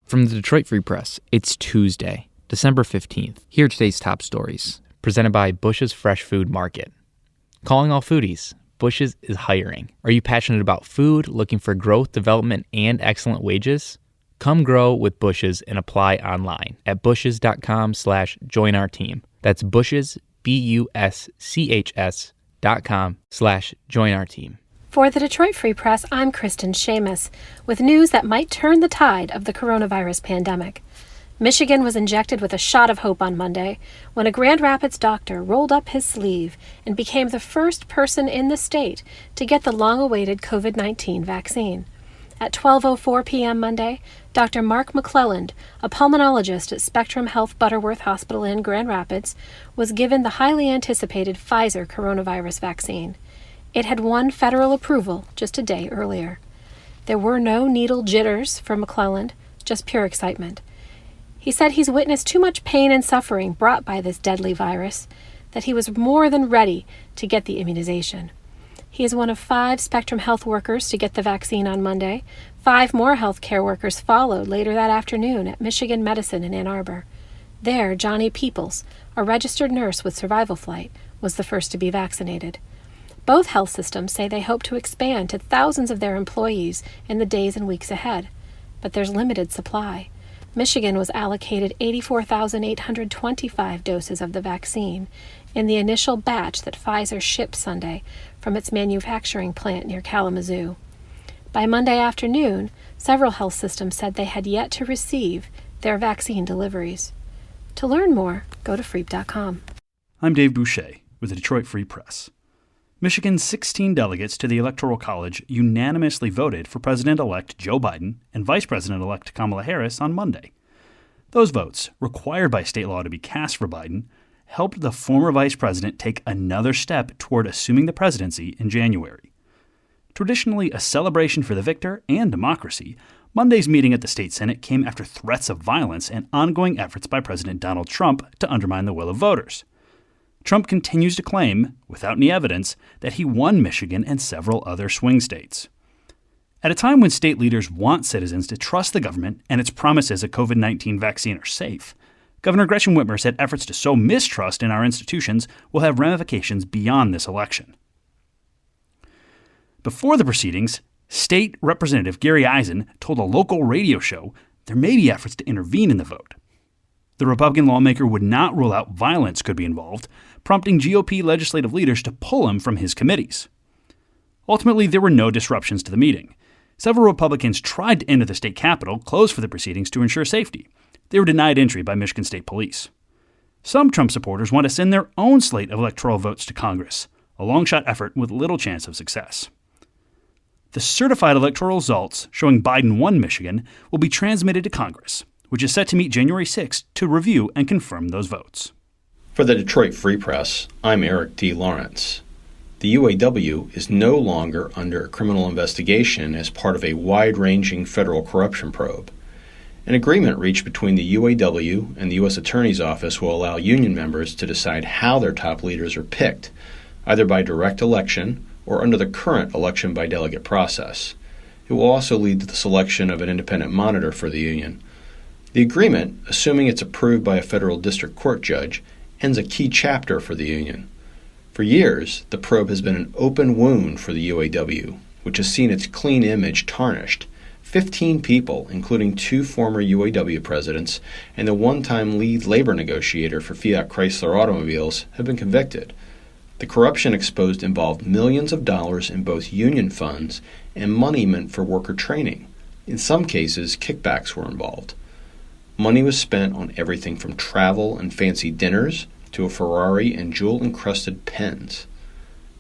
From the Detroit Free Press, it's Tuesday, December 15th. Here are today's top stories, presented by Bush's Fresh Food Market. Calling all foodies, Bush's is hiring. Are you passionate about food, looking for growth, development, and excellent wages? Come grow with Bush's and apply online at bushes.com/join our team. That's Bush's, BUSCHS.com/join our team. For the Detroit Free Press, I'm Kristen Shamus, with news that might turn the tide of the coronavirus pandemic. Michigan was injected with a shot of hope on Monday when a Grand Rapids doctor rolled up his sleeve and became the first person in the state to get the long-awaited COVID-19 vaccine. At 12:04 p.m. Monday, Dr. Mark McClelland, a pulmonologist at Spectrum Health Butterworth Hospital in Grand Rapids, was given the highly anticipated Pfizer coronavirus vaccine. It had won federal approval just a day earlier. There were no needle jitters for McClelland, just pure excitement. He said he's witnessed too much pain and suffering brought by this deadly virus, that he was more than ready to get the immunization. He is one of 5 Spectrum Health workers to get the vaccine on Monday. 5 more healthcare workers followed later that afternoon at Michigan Medicine in Ann Arbor. There, Johnny Peoples, a registered nurse with Survival Flight, was the first to be vaccinated. Both health systems say they hope to expand to thousands of their employees in the days and weeks ahead, but there's limited supply. Michigan was allocated 84,825 doses of the vaccine in the initial batch that Pfizer shipped Sunday from its manufacturing plant near Kalamazoo. By Monday afternoon, several health systems said they had yet to receive their vaccine deliveries. To learn more, go to freep.com. I'm Dave Boucher with the Detroit Free Press. Michigan's 16 delegates to the Electoral College unanimously voted for President-elect Joe Biden and Vice President-elect Kamala Harris on Monday. Those votes, required by state law to be cast for Biden, helped the former vice president take another step toward assuming the presidency in January. Traditionally a celebration for the victor and democracy, Monday's meeting at the state Senate came after threats of violence and ongoing efforts by President Donald Trump to undermine the will of voters. Trump continues to claim, without any evidence, that he won Michigan and several other swing states. At a time when state leaders want citizens to trust the government and its promises a COVID-19 vaccine are safe, Governor Gretchen Whitmer said efforts to sow mistrust in our institutions will have ramifications beyond this election. Before the proceedings, State Representative Gary Eisen told a local radio show there may be efforts to intervene in the vote. The Republican lawmaker would not rule out violence could be involved, prompting GOP legislative leaders to pull him from his committees. Ultimately, there were no disruptions to the meeting. Several Republicans tried to enter the state capitol, closed for the proceedings to ensure safety. They were denied entry by Michigan State Police. Some Trump supporters want to send their own slate of electoral votes to Congress, a long-shot effort with little chance of success. The certified electoral results showing Biden won Michigan will be transmitted to Congress, which is set to meet January 6th to review and confirm those votes. For the Detroit Free Press, I'm Eric D. Lawrence. The UAW is no longer under a criminal investigation as part of a wide-ranging federal corruption probe. An agreement reached between the UAW and the U.S. Attorney's Office will allow union members to decide how their top leaders are picked, either by direct election or under the current election by delegate process. It will also lead to the selection of an independent monitor for the union. The agreement, assuming it's approved by a federal district court judge, ends a key chapter for the union. For years, the probe has been an open wound for the UAW, which has seen its clean image tarnished. 15 people, including 2 former UAW presidents and the one-time lead labor negotiator for Fiat Chrysler Automobiles, have been convicted. The corruption exposed involved millions of dollars in both union funds and money meant for worker training. In some cases, kickbacks were involved. Money was spent on everything from travel and fancy dinners to a Ferrari and jewel-encrusted pens.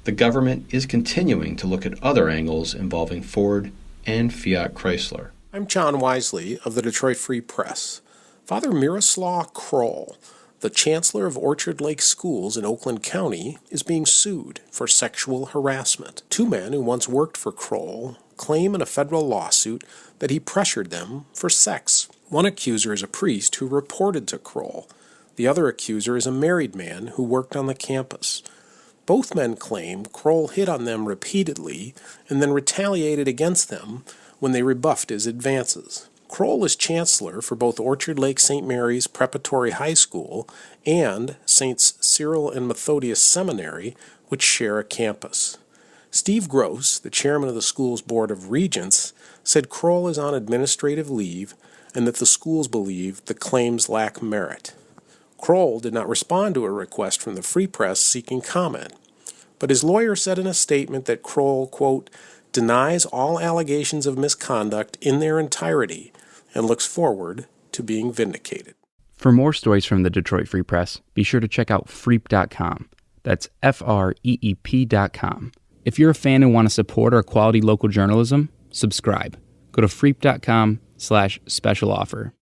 The government is continuing to look at other angles involving Ford and Fiat Chrysler. I'm John Wisely of the Detroit Free Press. Father Miroslav Kroll, the chancellor of Orchard Lake Schools in Oakland County, is being sued for sexual harassment. 2 men who once worked for Kroll claim in a federal lawsuit that he pressured them for sex. One accuser is a priest who reported to Kroll. The other accuser is a married man who worked on the campus. Both men claim Kroll hit on them repeatedly and then retaliated against them when they rebuffed his advances. Kroll is chancellor for both Orchard Lake St. Mary's Preparatory High School and Saints Cyril and Methodius Seminary, which share a campus. Steve Gross, the chairman of the school's Board of Regents, said Kroll is on administrative leave and that the schools believe the claims lack merit. Kroll did not respond to a request from the Free Press seeking comment, but his lawyer said in a statement that Kroll, quote, denies all allegations of misconduct in their entirety and looks forward to being vindicated. For more stories from the Detroit Free Press, be sure to check out freep.com. That's FREEP.com. If you're a fan and want to support our quality local journalism, subscribe. Go to freep.com/special offer.